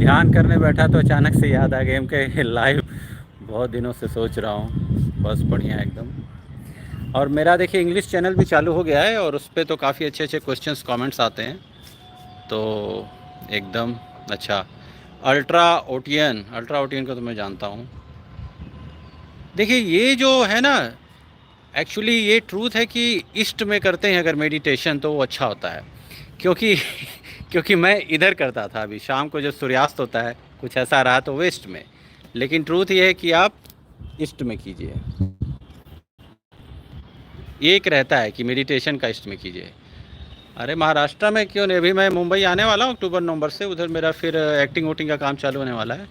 ध्यान करने बैठा तो अचानक से याद आ गया कि लाइव बहुत दिनों से सोच रहा हूँ। बस बढ़िया एकदम। और मेरा देखिए इंग्लिश चैनल भी चालू हो गया है और उस पे तो काफ़ी अच्छे अच्छे क्वेश्चंस कमेंट्स आते हैं। तो एकदम अच्छा। अल्ट्रा ओटियन को तो मैं जानता हूँ। देखिए ये जो है ना, एक्चुअली ये ट्रूथ है कि ईस्ट में करते हैं अगर मेडिटेशन तो वो अच्छा होता है। क्योंकि क्योंकि मैं इधर करता था, अभी शाम को जब सूर्यास्त होता है कुछ ऐसा रहा तो वेस्ट में। लेकिन ट्रूथ ये है कि आप ईस्ट में कीजिए। ये एक रहता है कि मेडिटेशन का ईस्ट में कीजिए। अरे महाराष्ट्र में क्यों नहीं, अभी मैं मुंबई आने वाला हूँ अक्टूबर नवंबर से। उधर मेरा फिर एक्टिंग वोटिंग का काम चालू होने वाला है।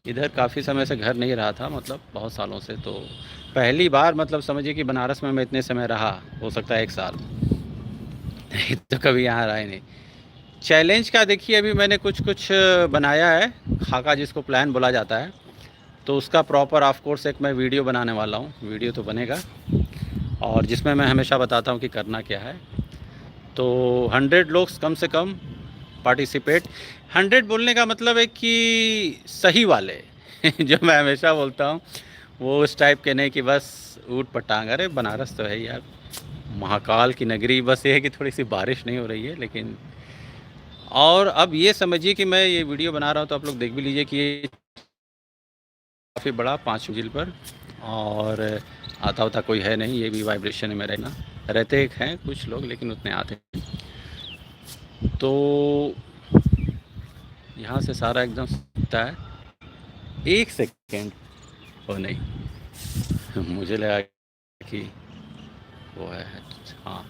इधर काफ़ी समय से घर नहीं रहा था, मतलब बहुत सालों से। तो पहली बार मतलब समझिए कि बनारस में मैं इतने समय रहा, हो सकता है 1 साल। तो कभी यहाँ रहा ही नहीं। चैलेंज का देखिए, अभी मैंने कुछ कुछ बनाया है, खाका जिसको प्लान बोला जाता है। तो उसका प्रॉपर ऑफ कोर्स एक मैं वीडियो बनाने वाला हूँ, वीडियो तो बनेगा, और जिसमें मैं हमेशा बताता हूँ कि करना क्या है। तो 100 लोग कम से कम पार्टिसिपेट। 100 बोलने का मतलब है कि सही वाले जो मैं हमेशा बोलता हूँ, वो उस टाइप के नहीं कि बस ऊट पटांग। अरे बनारस तो है ही यार, महाकाल की नगरी। बस ये है कि थोड़ी सी बारिश नहीं हो रही है लेकिन। और अब ये समझिए कि मैं ये वीडियो बना रहा हूँ तो आप लोग देख भी लीजिए कि ये काफ़ी बड़ा 5 मंजिल पर, और आता होता कोई है नहीं, ये भी वाइब्रेशन में रहना। रहते हैं कुछ लोग लेकिन उतने आते हैं। तो यहाँ से सारा एकदम सीखता है। 1 सेकेंड। ओ नहीं, मुझे लगा कि वो है। हाँ,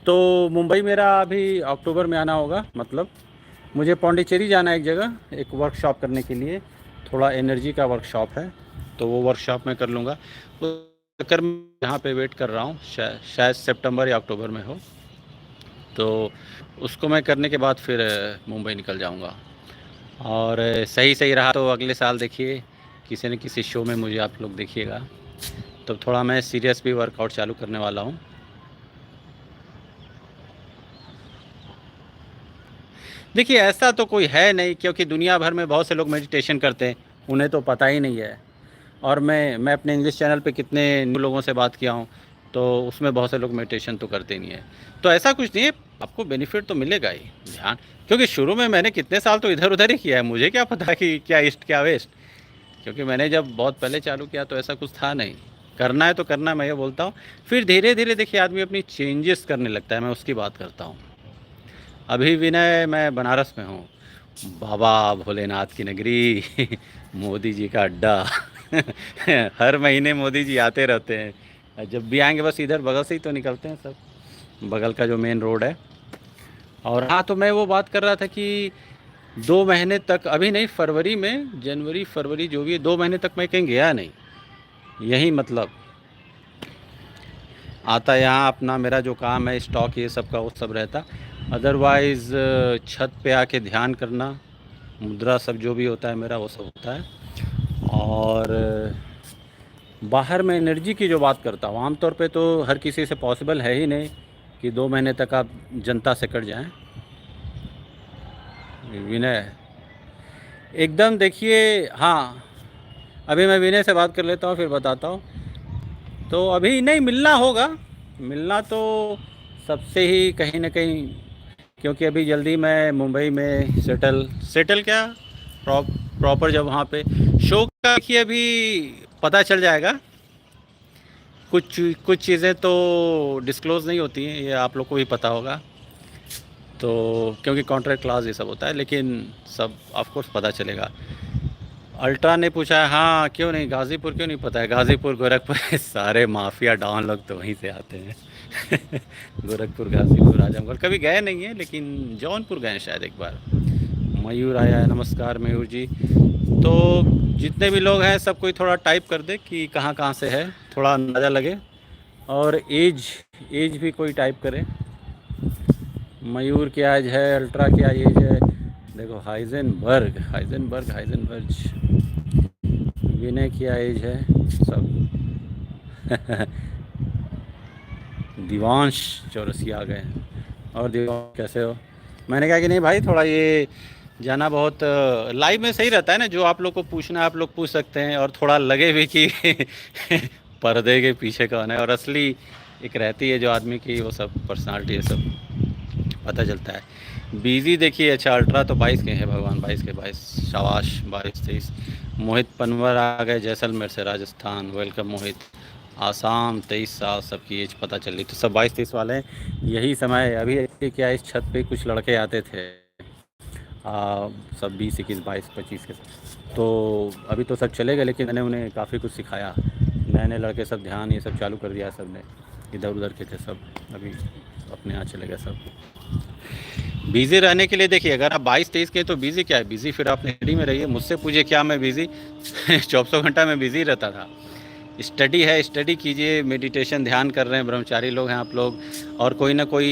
तो मुंबई मेरा अभी अक्टूबर में आना होगा। मतलब मुझे पौंडीचेरी जाना है एक जगह, एक वर्कशॉप करने के लिए। थोड़ा एनर्जी का वर्कशॉप है, तो वो वर्कशॉप मैं कर लूँगा। उस चक्कर में यहाँ पे वेट कर रहा हूँ, शायद सितंबर या अक्टूबर में हो। तो उसको मैं करने के बाद फिर मुंबई निकल जाऊँगा। और सही सही रहा तो अगले साल देखिए किसी न किसी शो में मुझे आप लोग देखिएगा। तो थोड़ा मैं सीरियस भी वर्कआउट चालू करने वाला हूँ। देखिए ऐसा तो कोई है नहीं, क्योंकि दुनिया भर में बहुत से लोग मेडिटेशन करते हैं, उन्हें तो पता ही नहीं है। और मैं अपने इंग्लिश चैनल पे कितने न्यू लोगों से बात किया हूँ, तो उसमें बहुत से लोग मेडिटेशन तो करते नहीं है। तो ऐसा कुछ नहीं है, आपको बेनिफिट तो मिलेगा ही। ध्यान, क्योंकि शुरू में मैंने कितने साल तो इधर उधर ही किया है, मुझे क्या पता कि क्या ईस्ट क्या वेस्ट। क्योंकि मैंने जब बहुत पहले चालू किया तो ऐसा कुछ था नहीं। करना है तो करना है, मैं ये बोलता हूँ। फिर धीरे धीरे देखिए आदमी अपनी चेंजेस करने लगता है, मैं उसकी बात करता हूँ। अभी विनय मैं बनारस में हूँ, बाबा भोलेनाथ की नगरी मोदी जी का अड्डा हर महीने मोदी जी आते रहते हैं। जब भी आएंगे बस इधर बगल से ही तो निकलते हैं सब, बगल का जो मेन रोड है। और हाँ, तो मैं वो बात कर रहा था कि 2 महीने तक, अभी नहीं, फरवरी में, जनवरी फरवरी जो भी है, 2 महीने तक मैं कहीं गया नहीं। यही मतलब आता यहाँ अपना मेरा जो काम है स्टॉक ये सब का, वो सब रहता। अदरवाइज़ छत पे आके ध्यान करना, मुद्रा सब जो भी होता है मेरा वो सब होता है। और बाहर में एनर्जी की जो बात करता हूँ, आमतौर पे तो हर किसी से पॉसिबल है ही नहीं कि 2 महीने तक आप जनता से कट जाएं। विनय एकदम देखिए। हाँ, अभी मैं विनय से बात कर लेता हूँ फिर बताता हूँ। तो अभी नहीं, मिलना होगा। मिलना तो सबसे ही कहीं ना कहीं, क्योंकि अभी जल्दी मैं मुंबई में सेटल सेटल क्या, प्रॉपर जब वहाँ पे शो का देखिए अभी पता चल जाएगा। कुछ कुछ चीज़ें तो डिस्क्लोज़ नहीं होती हैं, ये आप लोग को भी पता होगा। तो क्योंकि कॉन्ट्रैक्ट क्लास ये सब होता है, लेकिन सब ऑफ कोर्स पता चलेगा। अल्ट्रा ने पूछा है, हाँ क्यों नहीं, गाज़ीपुर क्यों नहीं पता है? गाज़ीपुर गोरखपुर सारे माफिया डॉन लोग तो वहीं से आते हैं गोरखपुर गाज़ीपुर आजमगढ़ कभी गए नहीं हैं, लेकिन जौनपुर गए हैं शायद एक बार। मयूर आया है, नमस्कार मयूर जी। तो जितने भी लोग हैं सब कोई थोड़ा टाइप कर दे कि कहाँ कहाँ से है, थोड़ा अंदाज़ा लगे। और एज एज भी कोई टाइप करे। मयूर क्या एज है, अल्ट्रा क्या एज है, देखो हाइजेनबर्ग हाइजेनबर्ग हाइजेनबर्ग। विनय क्या एज है सब दिवांश चौरसिया आ गए। और दिवांश कैसे हो? मैंने कहा कि नहीं भाई, थोड़ा ये जाना बहुत लाइव में सही रहता है ना, जो आप लोग को पूछना है आप लोग पूछ सकते हैं, और थोड़ा लगे भी कि पर्दे के पीछे कौन है, और असली एक रहती है जो आदमी की, वो सब पर्सनालिटी है, सब पता चलता है। बिजी देखिए, अच्छा अल्ट्रा तो 22 के हैं, भगवान 22 के 22, शाबाश 22-23। मोहित पनवर आ गए जैसलमेर से, राजस्थान, वेलकम मोहित। आसाम 23 साल, सबकी एज पता चल रही, तो सब 22-23 वाले हैं। यही समय अभी क्या, इस छत पे कुछ लड़के आते थे, सब 20-21-22-25 के, तो अभी तो सब चले गए, लेकिन मैंने उन्हें काफ़ी कुछ सिखाया। नए नए लड़के सब ध्यान ये सब चालू कर दिया, सब ने इधर उधर के थे सब, अभी अपने यहाँ चले गए सब। बिज़ी रहने के लिए देखिए, अगर आप 22-23 के तो बिज़ी क्या है, बिज़ी फिर आप स्टडी में रहिए। मुझसे पूछिए क्या मैं बिज़ी 24 घंटा में बिज़ी रहता था। स्टडी है, स्टडी कीजिए, मेडिटेशन ध्यान कर रहे हैं, ब्रह्मचारी लोग हैं आप लोग, और कोई ना कोई,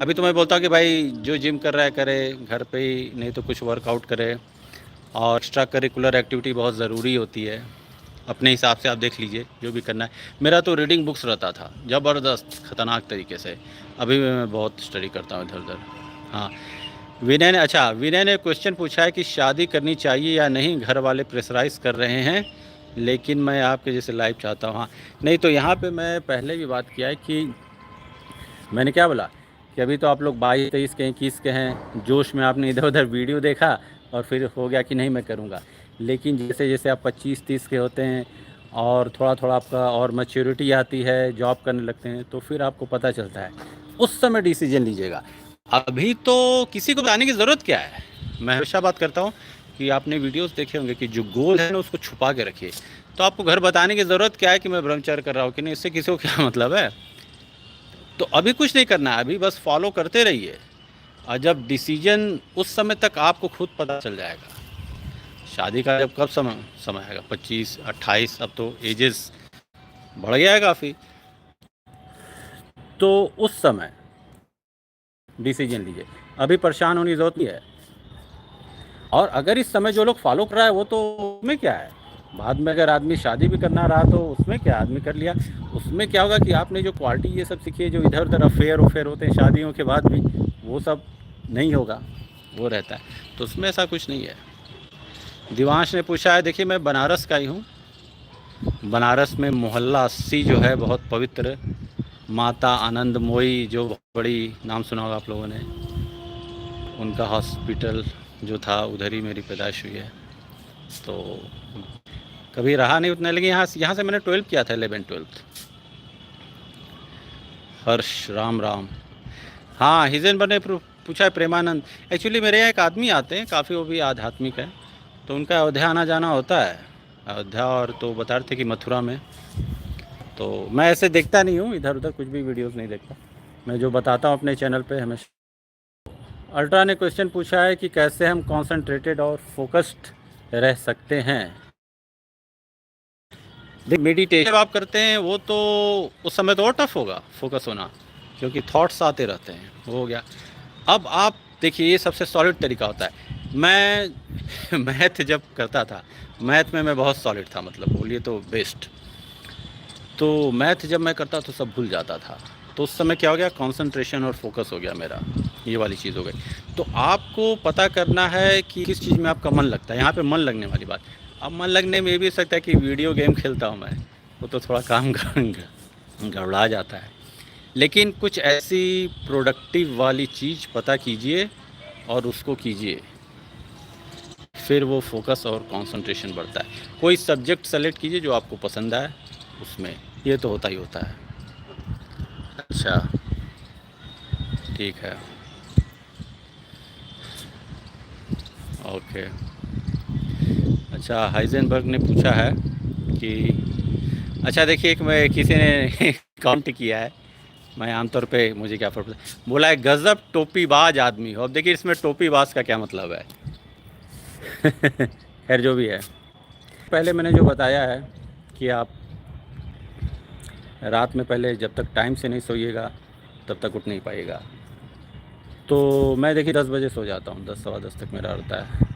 अभी तो मैं बोलता हूँ कि भाई जो जिम कर रहा है करे घर पे ही, नहीं तो कुछ वर्कआउट करे, और एक्स्ट्रा करिकुलर एक्टिविटी बहुत ज़रूरी होती है। अपने हिसाब से आप देख लीजिए जो भी करना है। मेरा तो रीडिंग बुक्स रहता था ज़बरदस्त, ख़तरनाक तरीके से। अभी भी मैं बहुत स्टडी करता हूँ इधर उधर। हाँ, विनय ने, अच्छा विनय ने क्वेश्चन पूछा है कि शादी करनी चाहिए या नहीं, घर वाले प्रेशराइज़ कर रहे हैं, लेकिन मैं आपके जैसे लाइफ चाहता हूँ। हाँ, नहीं तो यहाँ पे मैं पहले भी बात किया है कि मैंने क्या बोला कि अभी तो आप लोग 22-23 के 21 के हैं, जोश में आपने इधर उधर वीडियो देखा और फिर हो गया कि नहीं मैं करूँगा। लेकिन जैसे जैसे आप 25-30 के होते हैं और थोड़ा थोड़ा आपका और मैच्योरिटी आती है, जॉब करने लगते हैं, तो फिर आपको पता चलता है, उस समय डिसीजन लीजिएगा। अभी तो किसी को बताने की ज़रूरत क्या है। मैं हमेशा बात करता हूँ कि आपने वीडियोस देखे होंगे कि जो गोल है ना उसको छुपा के रखिए। तो आपको घर बताने की ज़रूरत क्या है कि मैं ब्रह्मचर्य कर रहा हूँ कि नहीं, इससे किसी को क्या मतलब है। तो अभी कुछ नहीं करना है, अभी बस फॉलो करते रहिए, और जब डिसीजन उस समय तक आपको खुद पता चल जाएगा। शादी का जब कब समय आएगा, 25-28, अब तो एजेस बढ़ गया है काफ़ी, तो उस समय डिसीजन लीजिए। अभी परेशान होने की ज़रूरत नहीं है। और अगर इस समय जो लोग फॉलो कर रहा है वो तो उसमें क्या है, बाद में अगर आदमी शादी भी करना रहा तो उसमें क्या, आदमी कर लिया। उसमें क्या होगा कि आपने जो क्वालिटी ये सब सीखी है, जो इधर उधर अफेयर होते हैं शादियों के बाद भी, वो सब नहीं होगा, वो रहता है। तो उसमें ऐसा कुछ नहीं है। दिवांश ने पूछा है, देखिए मैं बनारस का ही हूँ। बनारस में मोहल्ला 80 जो है बहुत पवित्र, माता आनंदमयी, जो बड़ी नाम सुना होगा आप लोगों ने, उनका हॉस्पिटल जो था उधर ही मेरी पैदाइश हुई है। तो कभी रहा नहीं उतना, लेकिन यहाँ से मैंने 12 किया था, 11-12। हर्ष राम राम, हाँ हिजनबर ने पूछा है, प्रेमानंद। एक्चुअली मेरे यहाँ एक आदमी आते हैं काफ़ी, वो भी आध्यात्मिक है, तो उनका अयोध्या आना जाना होता है, अयोध्या, और तो बता रहे थे कि मथुरा में। तो मैं ऐसे देखता नहीं हूँ इधर उधर, कुछ भी वीडियोस नहीं देखता, मैं जो बताता हूँ अपने चैनल पे हमेशा। अल्ट्रा ने क्वेश्चन पूछा है कि कैसे हम कॉन्सेंट्रेटेड और फोकस्ड रह सकते हैं। मेडिटेशन आप करते हैं वो तो उस समय तो और टफ होगा फोकस होना, क्योंकि थॉट्स आते रहते हैं, वो हो गया। अब आप देखिए, ये सबसे सॉलिड तरीका होता है। मैं मैथ जब करता था, मैथ में मैं बहुत सॉलिड था, मतलब बोलिए तो बेस्ट। तो मैथ जब मैं करता तो सब भूल जाता था, तो उस समय क्या हो गया, कंसंट्रेशन और फोकस हो गया मेरा, ये वाली चीज़ हो गई। तो आपको पता करना है कि किस चीज़ में आपका मन लगता है। यहाँ पे मन लगने वाली बात, अब मन लगने में ये भी हो सकता है कि वीडियो गेम खेलता हूँ मैं, वो तो थोड़ा काम गड़बड़ा जाता है। लेकिन कुछ ऐसी प्रोडक्टिव वाली चीज़ पता कीजिए और उसको कीजिए, फिर वो फोकस और कंसंट्रेशन बढ़ता है। कोई सब्जेक्ट सेलेक्ट कीजिए जो आपको पसंद आए, उसमें ये तो होता ही होता है। अच्छा ठीक है, ओके। अच्छा हाइजेनबर्ग ने पूछा है कि, अच्छा देखिए, एक मैं किसी ने काउंट किया है, मैं आमतौर पे मुझे क्या फर्क, बोला है गज़ब टोपीबाज आदमी हो। अब देखिए इसमें टोपीबाज का क्या मतलब है। खैर जो भी है, पहले मैंने जो बताया है कि आप रात में पहले जब तक टाइम से नहीं सोइएगा तब तक उठ नहीं पाइएगा। तो मैं देखिए 10 बजे सो जाता हूँ, 10 सवा 10 तक मेरा रहता है।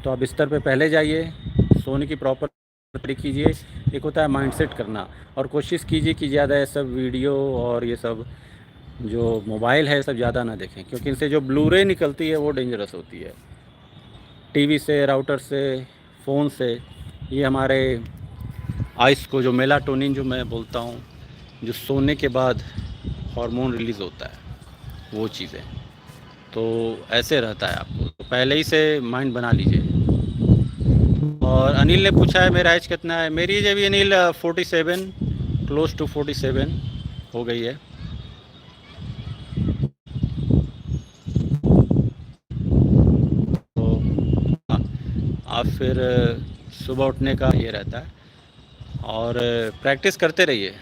तो आप बिस्तर पे पहले जाइए, सोने की प्रॉपर तैयारी कीजिए। एक होता है माइंडसेट करना, और कोशिश कीजिए कि ज़्यादा ये सब वीडियो और ये सब जो मोबाइल है सब ज़्यादा ना देखें, क्योंकि इनसे जो ब्लू रे निकलती है वो डेंजरस होती है। टीवी से, राउटर से, फ़ोन से, ये हमारे आइस को, जो मेलाटोनिन जो मैं बोलता हूँ, जो सोने के बाद हार्मोन रिलीज़ होता है, वो चीज़ें, तो ऐसे रहता है। आपको तो पहले ही से माइंड बना लीजिए। और अनिल ने पूछा है मेरा एज कितना है। मेरी एज अभी अनिल 47, क्लोज टू 47 हो गई है। तो आप फिर सुबह उठने का ये रहता है, और प्रैक्टिस करते रहिए,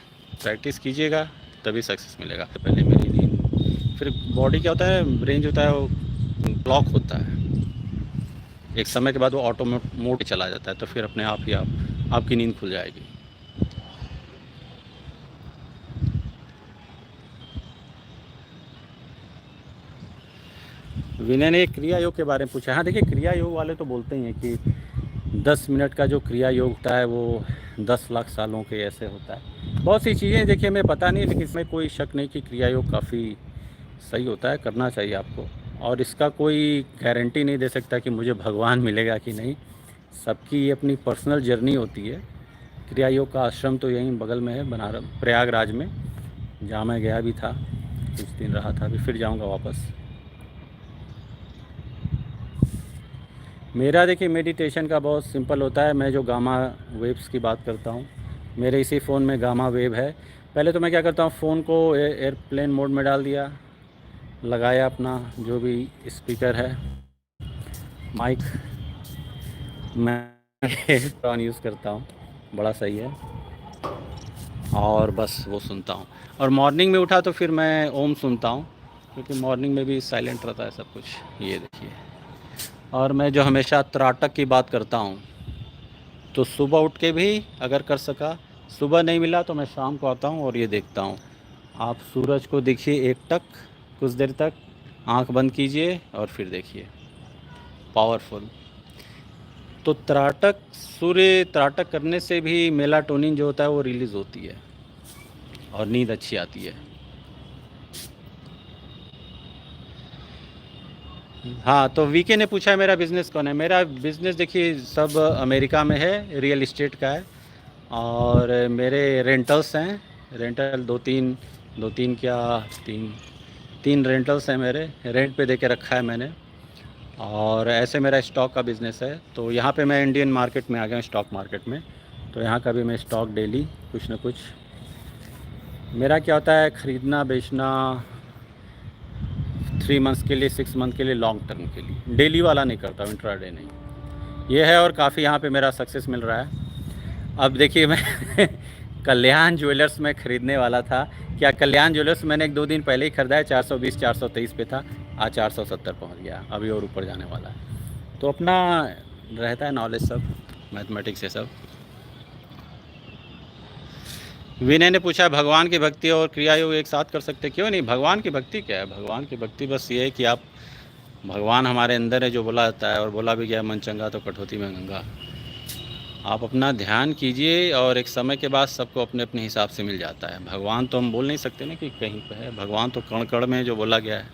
प्रैक्टिस कीजिएगा तभी सक्सेस मिलेगा। तो पहले मेरी नींद, फिर बॉडी क्या होता है, ब्रेन जो होता है वो ब्लॉक होता है, एक समय के बाद वो ऑटो मोड चला जाता है, तो फिर अपने आप ही आपकी नींद खुल जाएगी। विनय ने क्रिया योग के बारे में पूछा। हाँ देखिए, क्रिया योग वाले तो बोलते ही हैं कि 10 मिनट का जो क्रिया योग होता है वो 10 लाख सालों के ऐसे होता है। बहुत सी चीज़ें देखिए हमें पता नहीं, लेकिन इसमें कोई शक नहीं कि क्रिया योग काफ़ी सही होता है, करना चाहिए आपको। और इसका कोई गारंटी नहीं दे सकता कि मुझे भगवान मिलेगा कि नहीं, सबकी अपनी पर्सनल जर्नी होती है। क्रिया योग का आश्रम तो यहीं बगल में है, बनारस प्रयागराज में, जहाँ मैं गया भी था, कुछ दिन रहा था, अभी फिर जाऊँगा वापस। मेरा देखिए मेडिटेशन का बहुत सिंपल होता है। मैं जो गामा वेव्स की बात करता हूँ, मेरे इसी फ़ोन में गामा वेव है। पहले तो मैं क्या करता हूँ, फ़ोन को एयरप्लेन मोड में डाल दिया, लगाया अपना जो भी स्पीकर है, माइक, मैं ऑन यूज़ करता हूँ, बड़ा सही है, और बस वो सुनता हूँ। और मॉर्निंग में उठा तो फिर मैं ओम सुनता हूँ, क्योंकि मॉर्निंग में भी साइलेंट रहता है सब कुछ। ये देखिए, और मैं जो हमेशा त्राटक की बात करता हूँ, तो सुबह उठ के भी अगर कर सका, सुबह नहीं मिला तो मैं शाम को आता हूँ और ये देखता हूँ। आप सूरज को देखिए एकटक, कुछ देर तक आंख बंद कीजिए और फिर देखिए, पावरफुल। तो त्राटक, सूर्य त्राटक करने से भी मेलाटोनिन जो होता है वो रिलीज़ होती है और नींद अच्छी आती है। हाँ, तो वीके ने पूछा है मेरा बिज़नेस कौन है। मेरा बिज़नेस देखिए सब अमेरिका में है, रियल इस्टेट का है, और मेरे रेंटल्स हैं, रेंटल दो तीन क्या, तीन तीन रेंटल्स हैं मेरे, रेंट पे दे के रखा है मैंने। और ऐसे मेरा स्टॉक का बिज़नेस है। तो यहाँ पे मैं इंडियन मार्केट में आ गया हूँ, स्टॉक मार्केट में, तो यहाँ का भी मैं स्टॉक डेली कुछ ना कुछ, मेरा क्या होता है, ख़रीदना बेचना 3 मंथ्स के लिए, 6 मंथ के लिए, लॉन्ग टर्म के लिए, डेली वाला नहीं करता, इंट्राडे नहीं। ये है, और काफ़ी यहाँ पे मेरा सक्सेस मिल रहा है। अब देखिए मैं कल्याण ज्वेलर्स में ख़रीदने वाला था। क्या कल्याण ज्वेलर्स मैंने 1-2 दिन पहले ही ख़रीदा है, 420 423 पे था, आज 470 पहुंच गया, अभी और ऊपर जाने वाला है। तो अपना रहता है नॉलेज, सब मैथमेटिक्स है सब। विनय ने पूछा भगवान की भक्ति और क्रिया योग एक साथ कर सकते, क्यों नहीं। भगवान की भक्ति क्या है, भगवान की भक्ति बस ये है कि आप, भगवान हमारे अंदर है जो बोला जाता है, और बोला भी गया, मन चंगा तो कटौती में गंगा। आप अपना ध्यान कीजिए और एक समय के बाद सबको अपने अपने हिसाब से मिल जाता है। भगवान तो हम बोल नहीं सकते ना कि कहीं पर है, भगवान तो कण कण में जो बोला गया है।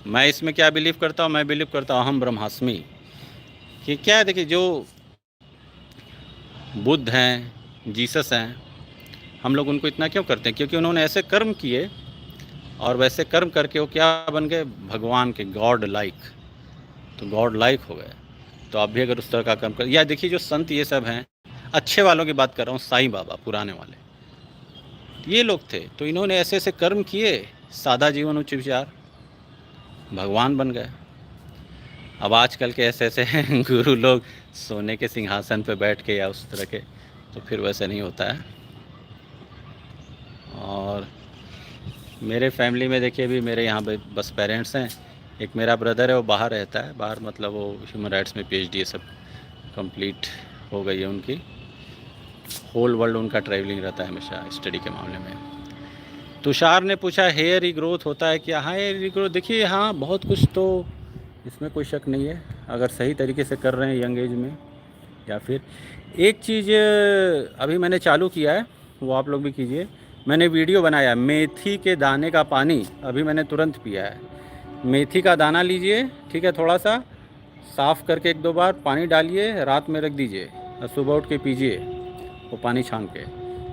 मैं इसमें क्या बिलीव करता हूँ, मैं बिलीव करता हूँ अहम ब्रह्मास्मि, कि क्या है, देखिए जो बुद्ध हैं, जीसस हैं, हम लोग उनको इतना क्यों करते हैं, क्योंकि उन्होंने ऐसे कर्म किए और वैसे कर्म करके वो क्या बन गए, भगवान के, गॉड लाइक, तो गॉड लाइक हो गए। तो आप भी अगर उस तरह का कर्म कर, या देखिए जो संत ये सब हैं, अच्छे वालों की बात कर रहा हूँ, साईं बाबा पुराने वाले, ये लोग थे, तो इन्होंने ऐसे ऐसे कर्म किए, सादा जीवन उच्च विचार, भगवान बन गए। अब आजकल के ऐसे ऐसे गुरु लोग सोने के सिंहासन पे बैठ के या उस तरह के, तो फिर वैसे नहीं होता है। और मेरे फैमिली में देखिए भी मेरे यहाँ पे बस पेरेंट्स हैं, एक मेरा ब्रदर है वो बाहर रहता है, बाहर मतलब वो ह्यूमन राइट्स में पीएचडी ये सब कंप्लीट हो गई है उनकी, होल वर्ल्ड उनका ट्रैवलिंग रहता है हमेशा स्टडी के मामले में। तुषार ने पूछा हेयर रीग्रोथ होता है क्या। हाँ, हेयर रीग्रोथ देखिए, हाँ बहुत कुछ, तो इसमें कोई शक नहीं है, अगर सही तरीके से कर रहे हैं यंग एज में। या फिर एक चीज़ अभी मैंने चालू किया है, वो आप लोग भी कीजिए, मैंने वीडियो बनाया मेथी के दाने का पानी, अभी मैंने तुरंत पिया है। मेथी का दाना लीजिए, ठीक है, थोड़ा सा साफ़ करके 1-2 बार पानी डालिए, रात में रख दीजिए और सुबह उठ के पीजिए वो पानी छान के।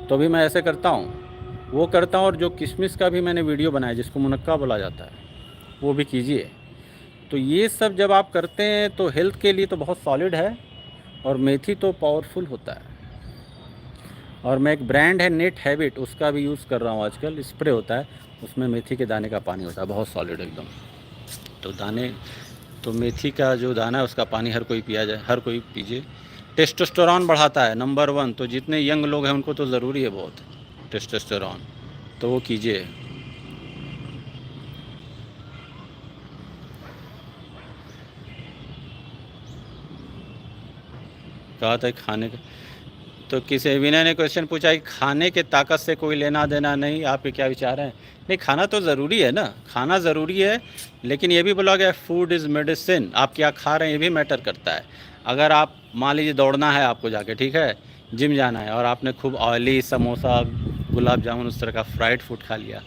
तो भी मैं ऐसे करता हूँ, वो करता हूँ। और जो किशमिश का भी मैंने वीडियो बनाया जिसको मुनक्का बोला जाता है, वो भी कीजिए। तो ये सब जब आप करते हैं तो हेल्थ के लिए तो बहुत सॉलिड है, और मेथी तो पावरफुल होता है। और मैं एक ब्रांड है नेट हैबिट, उसका भी यूज़ कर रहा हूँ आजकल, स्प्रे होता है, उसमें मेथी के दाने का पानी होता है, बहुत सॉलिड एकदम। तो दाने, तो मेथी का जो दाना है उसका पानी हर कोई पिया जाए, हर कोई पीजिए। टेस्टोस्टेरोन बढ़ाता है नंबर 1, तो जितने यंग लोग हैं उनको तो ज़रूरी है बहुत टेस्टोस्टेरोन, तो वो कीजिए। कहा था खाने का, तो किसी विनय ने क्वेश्चन पूछा कि खाने के ताकत से कोई लेना देना नहीं, आपके क्या विचार हैं? नहीं, खाना तो ज़रूरी है ना, खाना ज़रूरी है, लेकिन ये भी बोला गया फूड इज़ मेडिसिन। आप क्या खा रहे हैं ये भी मैटर करता है। अगर आप मान लीजिए दौड़ना है आपको जाके, ठीक है, जिम जाना है, और आपने खूब ऑयली समोसा, गुलाब जामुन, उस तरह का फ्राइड फूड खा लिया,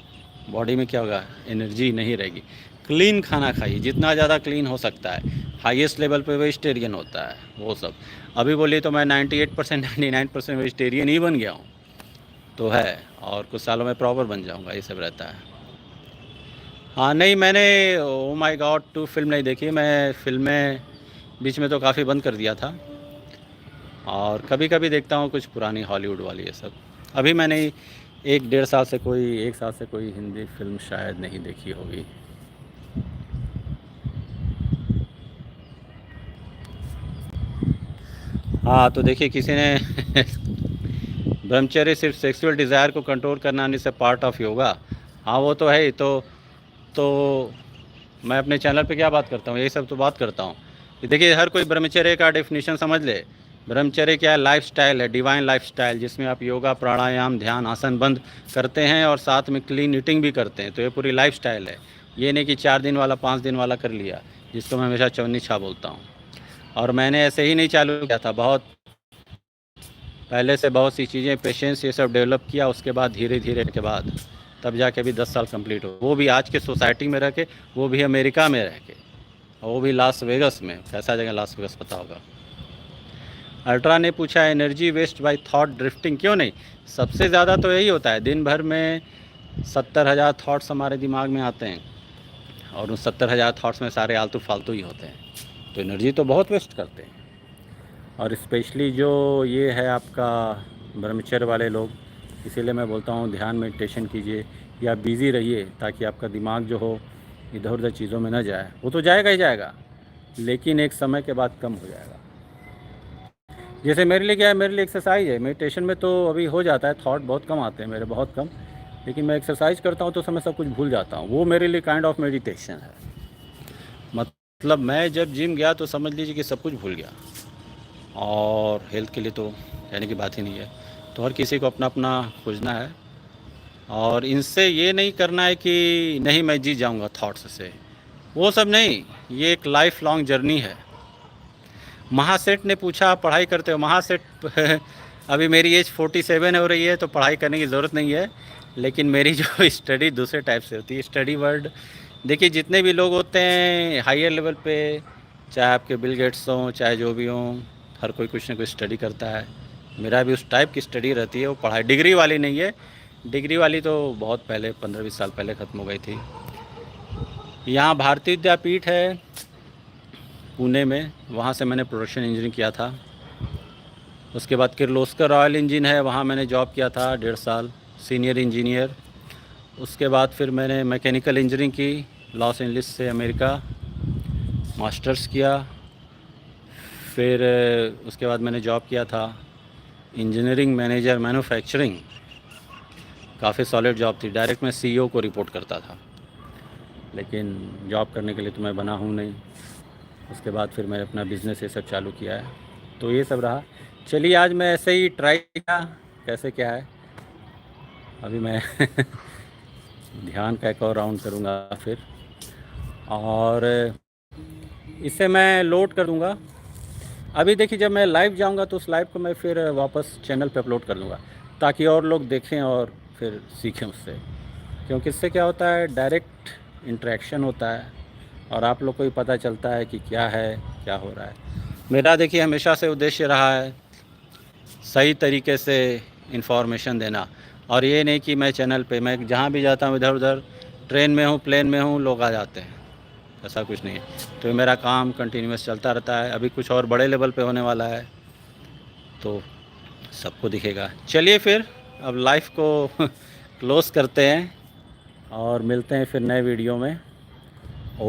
बॉडी में क्या होगा? एनर्जी नहीं रहेगी। क्लीन खाना खाइए, जितना ज़्यादा क्लीन हो सकता है। हाईएस्ट लेवल पे वेजिटेरियन होता है वो सब। अभी बोलिए तो मैं 98% 99% वेजिटेरियन ही बन गया हूँ, तो है, और कुछ सालों में प्रॉपर बन जाऊँगा, ये सब रहता है। हाँ, नहीं मैंने ओ माय गॉड 2 फिल्म नहीं देखी। मैं फ़िल्में बीच में तो काफ़ी बंद कर दिया था, और कभी-कभी देखता हूँ कुछ पुरानी हॉलीवुड वाली ये सब। अभी मैंने 1 साल से कोई हिंदी फ़िल्म शायद नहीं देखी होगी। हाँ, तो देखिए किसी ने ब्रह्मचर्य सिर्फ सेक्सुअल डिज़ायर को कंट्रोल करना नहीं, से पार्ट ऑफ योगा। हाँ, वो तो है ही। तो मैं अपने चैनल पे क्या बात करता हूँ, यही सब तो बात करता हूँ। देखिए हर कोई ब्रह्मचर्य का डेफिनेशन समझ ले। ब्रह्मचर्य क्या है? लाइफस्टाइल है, डिवाइन लाइफस्टाइल, जिसमें आप योगा, प्राणायाम, ध्यान, आसन बंद करते हैं और साथ में क्लीन ईटिंग भी करते हैं। तो ये पूरी लाइफस्टाइल है। ये नहीं कि 4 दिन वाला 5 दिन वाला कर लिया, जिसको मैं हमेशा चवन्नी छा बोलता हूँ। और मैंने ऐसे ही नहीं चालू किया था, बहुत पहले से बहुत सी चीज़ें, पेशेंस, ये सब डेवलप किया, उसके बाद धीरे धीरे के बाद तब जाके अभी 10 साल कंप्लीट हो, वो भी आज के सोसाइटी में रह के, वो भी अमेरिका में रह के, और वो भी लास वेगस में। कैसा जगह लास वेगस, पता होगा। अल्ट्रा ने पूछा energy waste by thought drifting क्यों नहीं? सबसे ज़्यादा तो यही होता है, दिन भर में 70,000 थाट्स हमारे दिमाग में आते हैं, और उन 70,000 थाट्स में सारे आलतू फालतू ही होते हैं, तो एनर्जी तो बहुत वेस्ट करते हैं। और स्पेशली जो ये है आपका ब्रह्मचर्य वाले लोग, इसीलिए मैं बोलता हूँ ध्यान मेडिटेशन कीजिए, या बिज़ी रहिए, ताकि आपका दिमाग जो हो इधर उधर चीज़ों में न जाए। वो तो जाएगा ही जाएगा, लेकिन एक समय के बाद कम हो जाएगा। जैसे मेरे लिए क्या है, मेरे लिए एक्सरसाइज है। मेडिटेशन में तो अभी हो जाता है, थॉट बहुत कम आते हैं मेरे, बहुत कम, लेकिन मैं एक्सरसाइज करता हूँ तो समय सब कुछ भूल जाता हूँ। वो मेरे लिए काइंड ऑफ मेडिटेशन है। मतलब मैं जब जिम गया तो समझ लीजिए कि सब कुछ भूल गया, और हेल्थ के लिए तो कहने की बात ही नहीं है। तो हर किसी को अपना अपना खोजना है, और इनसे ये नहीं करना है कि नहीं मैं जीत जाऊंगा थॉट्स से, वो सब नहीं। ये एक लाइफ लॉन्ग जर्नी है। महासेठ ने पूछा आप पढ़ाई करते हो? महासेठ अभी मेरी एज 47 हो रही है, तो पढ़ाई करने की ज़रूरत नहीं है, लेकिन मेरी जो स्टडी दूसरे टाइप से होती है। स्टडी वर्ल्ड, देखिए जितने भी लोग होते हैं हायर लेवल पे, चाहे आपके बिल गेट्स हों, चाहे जो भी हों, हर कोई कुछ ना कुछ स्टडी करता है। मेरा भी उस टाइप की स्टडी रहती है, वो पढ़ाई डिग्री वाली नहीं है। डिग्री वाली तो बहुत पहले 15-20 साल पहले ख़त्म हो गई थी। यहाँ भारतीय विद्यापीठ है पुणे में, वहाँ से मैंने प्रोडक्शन इंजीनियरिंग किया था। उसके बाद किर्लोस्कर रॉयल इंजन है, वहाँ मैंने जॉब किया था 1.5 साल, सीनियर इंजीनियर। उसके बाद फिर मैंने मैकेनिकल इंजीनियरिंग की लॉस एंजलिस से, अमेरिका, मास्टर्स किया। फिर उसके बाद मैंने जॉब किया था इंजीनियरिंग मैनेजर मैन्युफैक्चरिंग, काफ़ी सॉलिड जॉब थी। डायरेक्ट मैं सीईओ को रिपोर्ट करता था, लेकिन जॉब करने के लिए तो मैं बना हूँ नहीं। उसके बाद फिर मैंने अपना बिज़नेस ये सब चालू किया है, तो ये सब रहा। चलिए आज मैं ऐसे ही ट्राई किया कैसे क्या है। अभी मैं ध्यान का एक और राउंड करूँगा फिर, और इसे मैं लोड कर दूँगा। अभी देखिए जब मैं लाइव जाऊँगा तो उस लाइव को मैं फिर वापस चैनल पे अपलोड कर दूँगा, ताकि और लोग देखें और फिर सीखें उससे, क्योंकि इससे क्या होता है, डायरेक्ट इंटरेक्शन होता है और आप लोग को भी पता चलता है कि क्या है, क्या हो रहा है। मेरा देखिए हमेशा से उद्देश्य रहा है सही तरीके से इन्फॉर्मेशन देना, और ये नहीं कि मैं चैनल पे, मैं जहाँ भी जाता हूँ इधर उधर, ट्रेन में हूँ, प्लेन में हूँ, लोग आ जाते हैं, ऐसा कुछ नहीं है। तो मेरा काम कंटिन्यूस चलता रहता है। अभी कुछ और बड़े लेवल पे होने वाला है तो सबको दिखेगा। चलिए फिर अब लाइफ को क्लोज़ करते हैं और मिलते हैं फिर नए वीडियो में। ओ